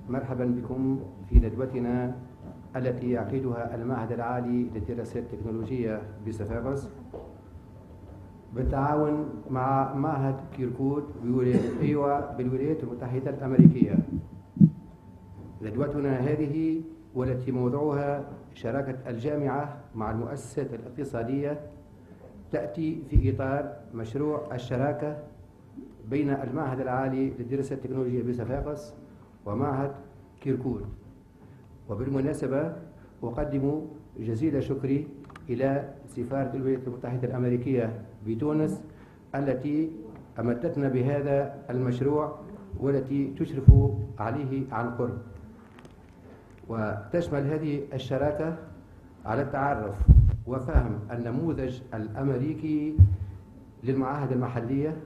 مرحبا بكم في ندوتنا التي يعقدها المعهد العالي للدراسات التكنولوجية بصفاقس بالتعاون مع معهد كيركوت بالولايات المتحدة الأمريكية. ندوتنا هذه والتي موضوعها شراكة الجامعة مع المؤسسات الاقتصادية تأتي في إطار مشروع الشراكة بين المعهد العالي للدراسات التكنولوجية بصفاقس ومعهد كيركوت. وبالمناسبة أقدم جزيل شكري إلى سفارة الولايات المتحدة الأمريكية بتونس التي أمدتنا بهذا المشروع والتي تشرف عليه عن قرب. وتشمل هذه الشراكة على التعرف وفهم النموذج الأمريكي للمعاهد المحلية،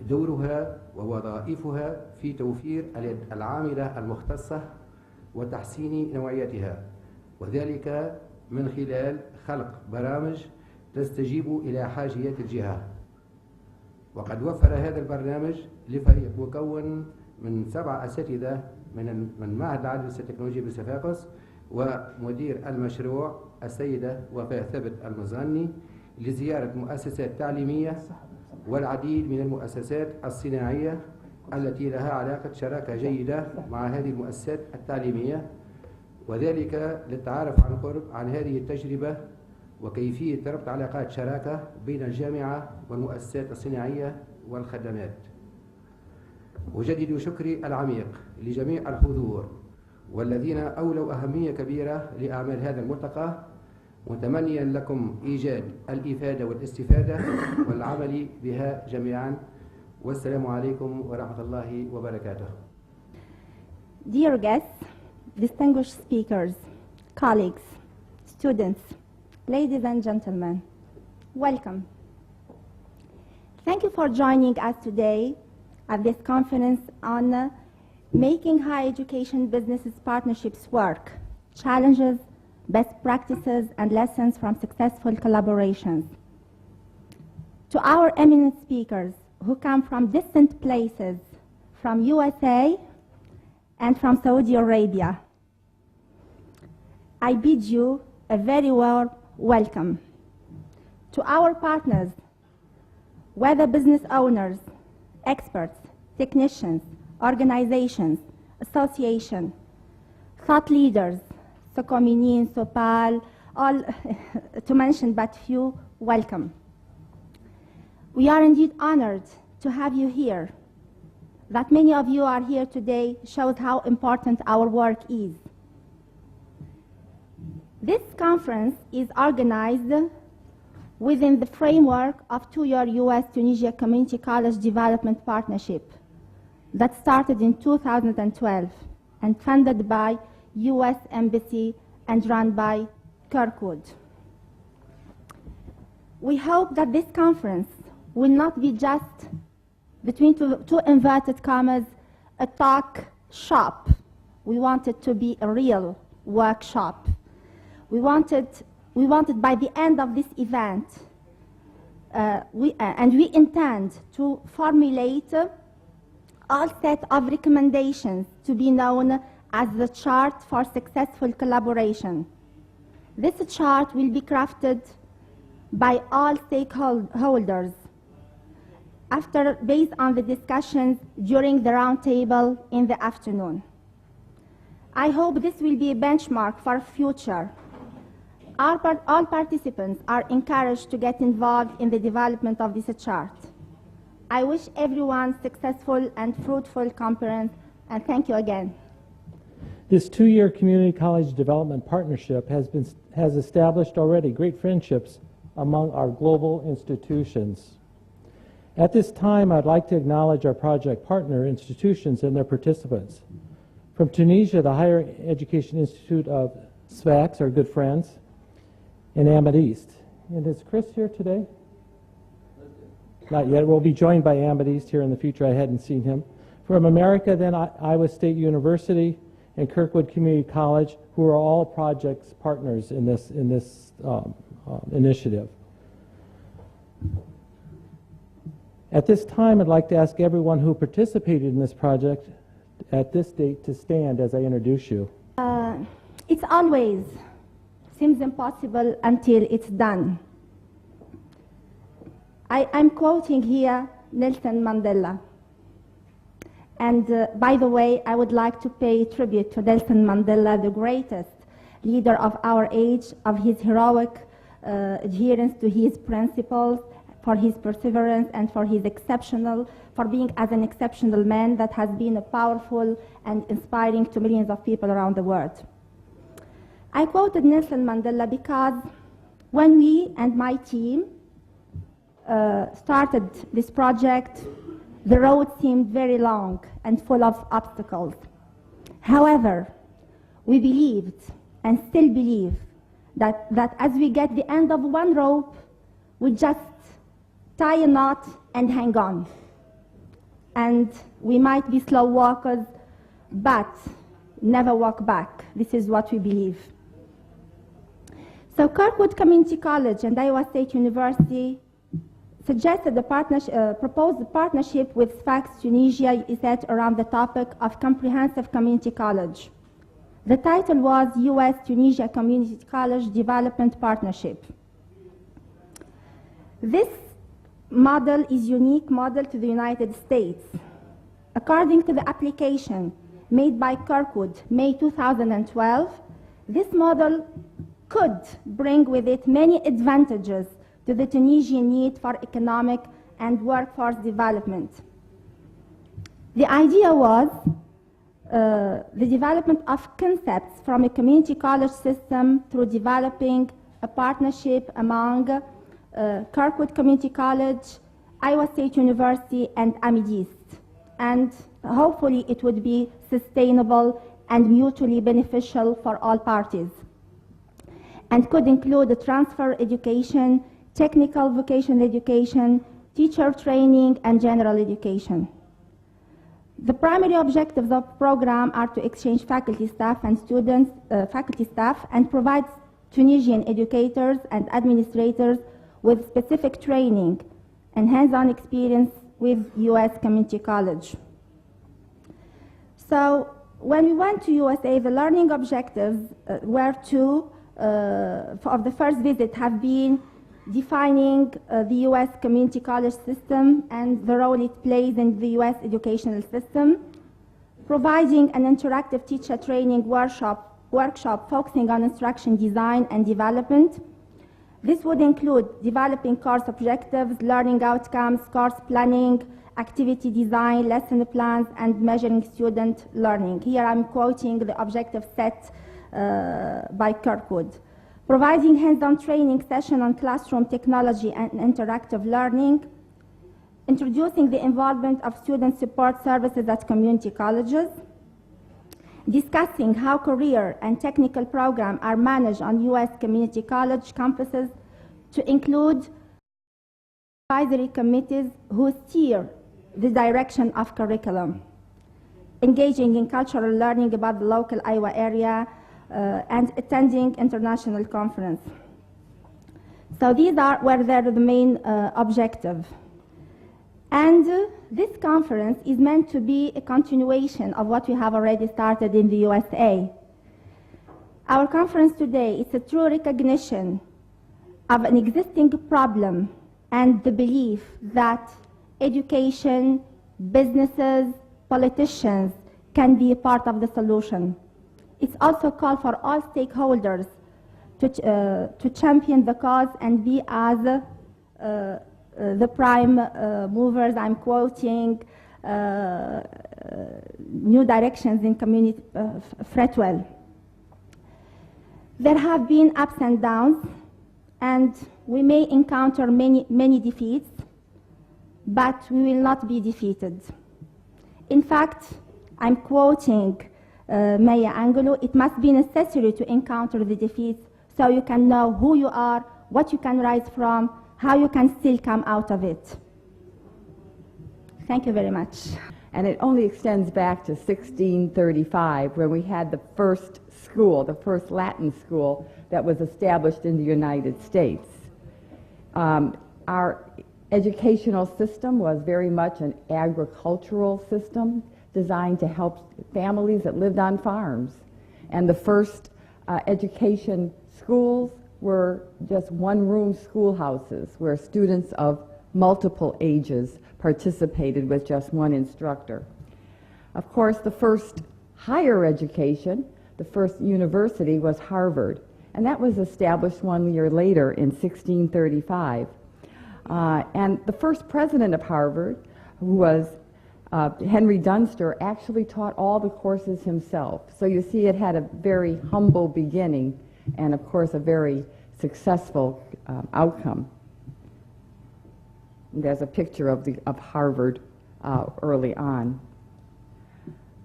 دورها ووظائفها في توفير اليد العاملة المختصة وتحسين نوعيتها، وذلك من خلال خلق برامج تستجيب إلى حاجيات الجهة. وقد وفر هذا البرنامج لفريق مكون من 7 أساتذة من معهد العالي للدراسات التكنولوجية بصفاقس ومدير المشروع السيدة وفاء ثبت المزغني لزيارة مؤسسات تعليمية والعديد من المؤسسات الصناعية التي لها علاقة شراكة جيدة مع هذه المؤسسات التعليمية، وذلك للتعرف عن قرب عن هذه التجربة وكيفية ربط علاقات شراكة بين الجامعة والمؤسسات الصناعية والخدمات. أجدد شكري العميق لجميع الحضور والذين أولوا أهمية كبيرة لأعمال هذا الملتقى، متمنيا لكم إيجاد الإفادة والاستفادة والعمل بها جميعا. والسلام عليكم ورحمة الله وبركاته. Dear guests, distinguished speakers, colleagues, students, ladies and gentlemen, welcome. Thank you for joining us today at this conference on making higher education businesses partnerships work, challenges, best practices, and lessons from successful collaborations. To our eminent speakers who come from distant places, from USA and from Saudi Arabia, I bid you a very warm welcome. To our partners, whether business owners, experts, technicians, organizations, associations, thought leaders, Sokominin, Sopal, all to mention but few, welcome. We are indeed honored to have you here. That many of you are here today shows how important our work is. This conference is organized within the framework of 2-year U.S.-Tunisia Community College Development Partnership that started in 2012 and funded by U.S. Embassy and run by Kirkwood. We hope that this conference will not be just, between two inverted commas, a talk shop. We want it to be a real workshop. We wanted by the end of this event, we intend to formulate all set of recommendations to be known as the chart for successful collaboration. This chart will be crafted by all stakeholders based on the discussions during the roundtable in the afternoon. I hope this will be a benchmark for future. All participants are encouraged to get involved in the development of this chart. I wish everyone successful and fruitful conference, and thank you again. This 2-year community college development partnership has established already great friendships among our global institutions. At this time, I'd like to acknowledge our project partner institutions and their participants. From Tunisia, the Higher Education Institute of Sfax, our good friends, in Ahmed East. And is Chris here today? Not yet. We'll be joined by Ahmed East here in the future. I hadn't seen him. From America, then Iowa State University and Kirkwood Community College, who are all projects partners in this initiative. At this time, I'd like to ask everyone who participated in this project at this date to stand as I introduce you? It always seems impossible until it's done. I'm quoting here Nelson Mandela. And by the way, I would like to pay tribute to Nelson Mandela, the greatest leader of our age, of his heroic adherence to his principles, for his perseverance, and for being as an exceptional man that has been a powerful and inspiring to millions of people around the world. I quoted Nelson Mandela because when we and my team started this project, the road seemed very long and full of obstacles. However, we believed and still believe that as we get the end of one rope, we just tie a knot and hang on. And we might be slow walkers, but never walk back. This is what we believe. So Kirkwood Community College and Iowa State University suggested proposed a partnership with Sfax Tunisia ESET around the topic of comprehensive community college. The title was U.S.-Tunisia Community College Development Partnership. This model is unique model to the United States. According to the application made by Kirkwood, May 2012, this model could bring with it many advantages to the Tunisian need for economic and workforce development. The idea was the development of concepts from a community college system through developing a partnership among Kirkwood Community College, Iowa State University, and Amidist. And hopefully it would be sustainable and mutually beneficial for all parties, and could include transfer education, technical vocational education, teacher training, and general education. The primary objectives of the program are to exchange faculty staff and students, and provide Tunisian educators and administrators with specific training and hands-on experience with U.S. Community College. So when we went to USA, the learning objectives were to, of the first visit, have been defining the U.S. community college system and the role it plays in the U.S. educational system, providing an interactive teacher training workshop focusing on instruction design and development. This would include developing course objectives, learning outcomes, course planning, activity design, lesson plans, and measuring student learning. Here I'm quoting the objective set by Kirkwood. Providing hands-on training session on classroom technology and interactive learning, introducing the involvement of student support services at community colleges, discussing how career and technical programs are managed on U.S. community college campuses to include advisory committees who steer the direction of curriculum, engaging in cultural learning about the local Iowa area, and attending international conference. So these were the main objectives. And this conference is meant to be a continuation of what we have already started in the USA. Our conference today is a true recognition of an existing problem and the belief that education, businesses, politicians can be a part of the solution. It's also a call for all stakeholders to champion the cause and be as the prime movers. I'm quoting New Directions in Community Fretwell. There have been ups and downs, and we may encounter many defeats, but we will not be defeated. In fact, I'm quoting Maya Angelou, it must be necessary to encounter the defeats so you can know who you are, what you can rise from, how you can still come out of it. Thank you very much. And it only extends back to 1635, where we had the first school, the first Latin school that was established in the United States. Our educational system was very much an agricultural system. designed to help families that lived on farms. And the first education schools were just one-room schoolhouses where students of multiple ages participated with just one instructor. Of course, the first higher education, the first university, was Harvard, and that was established 1 year later in 1635. And the first president of Harvard, who was Henry Dunster, actually taught all the courses himself. So you see, it had a very humble beginning and, of course, a very successful outcome. There's a picture of Harvard early on.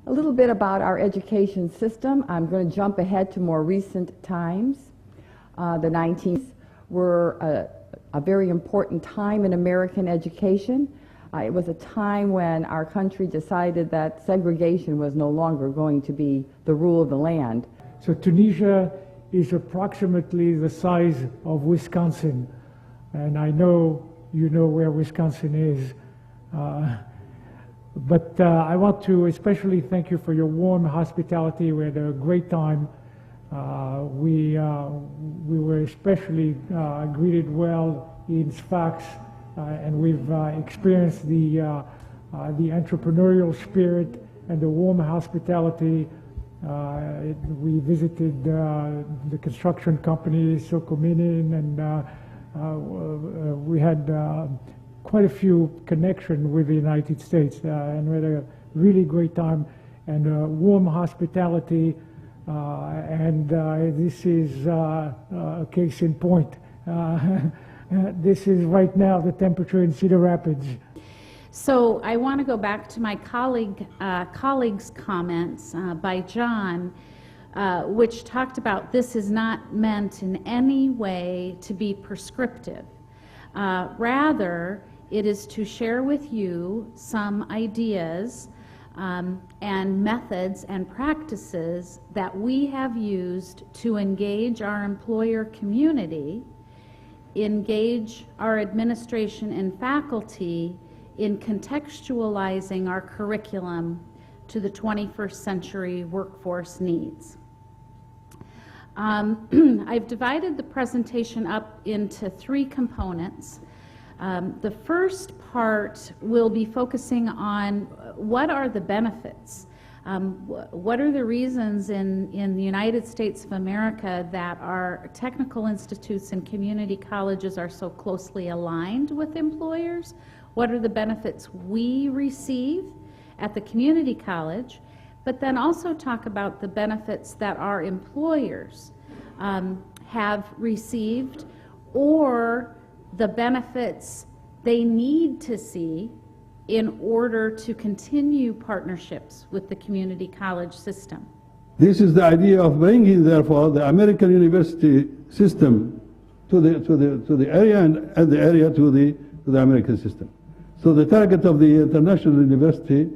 A little bit about our education system. I'm going to jump ahead to more recent times. The 19th were a very important time in American education. It was a time when our country decided that segregation was no longer going to be the rule of the land. So Tunisia is approximately the size of Wisconsin, and I know you know where Wisconsin is. But I want to especially thank you for your warm hospitality. We had a great time. We were especially greeted well in Sfax, and we've experienced the entrepreneurial spirit and the warm hospitality. We visited the construction company, Sokominin, and we had quite a few connections with the United States, and we had a really great time and warm hospitality, and this is a case in point. This is right now the temperature in Cedar Rapids. So I want to go back to my colleague's comments by John, which talked about this is not meant in any way to be prescriptive. Rather, it is to share with you some ideas and methods and practices that we have used to engage our employer community, engage our administration and faculty in contextualizing our curriculum to the 21st century workforce needs. I've divided the presentation up into 3 components. The first part will be focusing on what are the benefits. What are the reasons in the United States of America that our technical institutes and community colleges are so closely aligned with employers? What are the benefits we receive at the community college? But then also talk about the benefits that our employers have received, or the benefits they need to see in order to continue partnerships with the community college system. This is the idea of bringing, therefore, the American university system to the area, and the area to the American system. So the target of the international university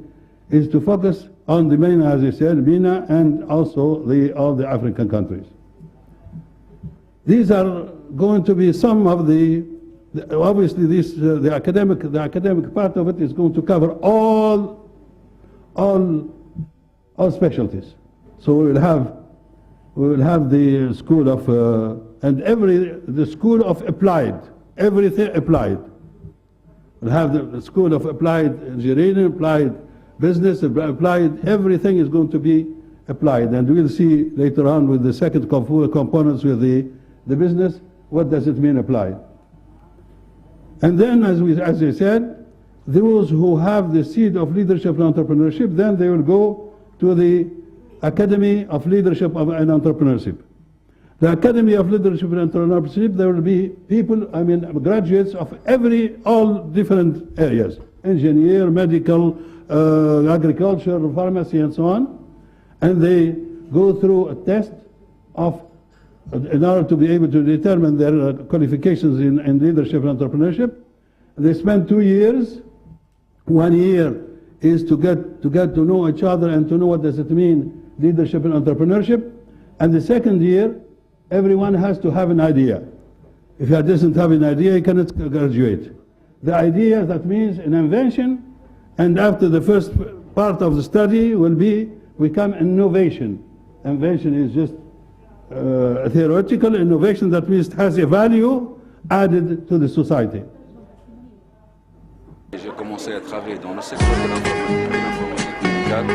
is to focus on the MENA, as I said, MENA, and also all the African countries. These are going to be some of obviously the academic part of it is going to cover all specialties. So we will have the school of the school of applied, everything applied. We'll have the school of applied engineering, applied business, applied, everything is going to be applied. And we'll see later on with the second components with the business, what does it mean applied. And then, as I said, those who have the seed of leadership and entrepreneurship, then they will go to the Academy of Leadership and Entrepreneurship. The Academy of Leadership and Entrepreneurship, there will be people, graduates of all different areas, engineer, medical, agriculture, pharmacy, and so on. And they go through a test in order to be able to determine their qualifications in leadership and entrepreneurship. They spend 2 years. 1 year is to get to know each other and to know what does it mean, leadership and entrepreneurship. And the second year, everyone has to have an idea. If he doesn't have an idea, he cannot graduate. The idea, that means an invention, and after the first part of the study will become innovation. Innovation is just theoretical innovation, that means it has a value added to the society. J'ai commencé à travailler dans le secteur de l'informatique médicale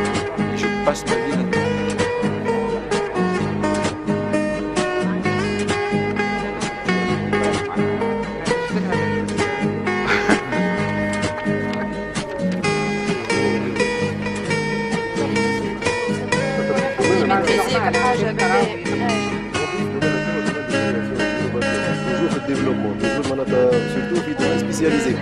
et je passe ma vie là-dedans. toujours في الديفلوبمون، surtout في domaine spécialisé.